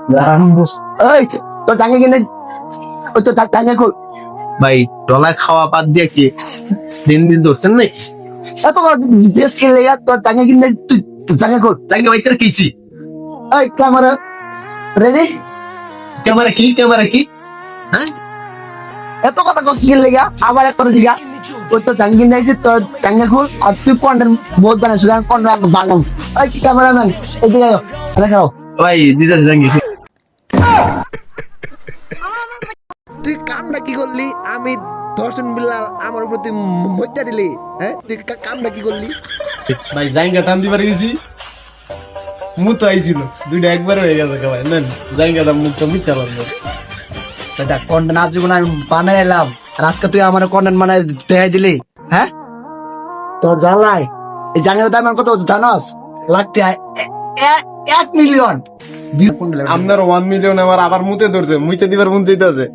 এই তো জাঙ্গে কিনে ওই তো জাঙ্গে খোল ভাই ডলা খাওয়া বাদ দিয়ে কি দিন দিন ধরছেন নাকি? এত দেশ খেলে তো জাঙ্গে কিনে তুই জাঙ্গে খোল জাঙ্গে ভাই তার কিছি এই ক্যামেরা রেডি ক্যামেরা কি হ্যাঁ এত কথা কষ্ট লেগা আবার একটা দিঘা ওই তো জাঙ্গি নাইছে তো জাঙ্গে খোল আর তুই কন্টেন্ট বহুত বানাইছ কন্টেন্ট বানাও এই ক্যামেরাম্যান এদিকে আয় দেখাও ভাই দিদা জাঙ্গি তুই কামটা কি করলি আমি দর্শন বিল্লাল আমার প্রতি মজ্জা দিলি হ্যাঁ তুই কামটা কি করলি ভাই জাঙ্গা টান দিবার গেছি মুখ তো আইছিল দুইটা একবার হয়ে গেছে ভাই নেন জাঙ্গাটা মুখটা মিচ্ছা লাগবে দাদা কন্টেন্ট আজ জীবন আমি বানাই এলাম আর আজকে তুই আমার কন্টেন্ট বানাই দেখাই দিলি হ্যাঁ তোর জ্বালাই এই জানিয়ে দাম কত জানাস লাগতে 1 মিলিয়ন আপনার 1 মিলিয়ন আমার আবার মুতে ধরছে মুইতে দিবার মন চাইতেছে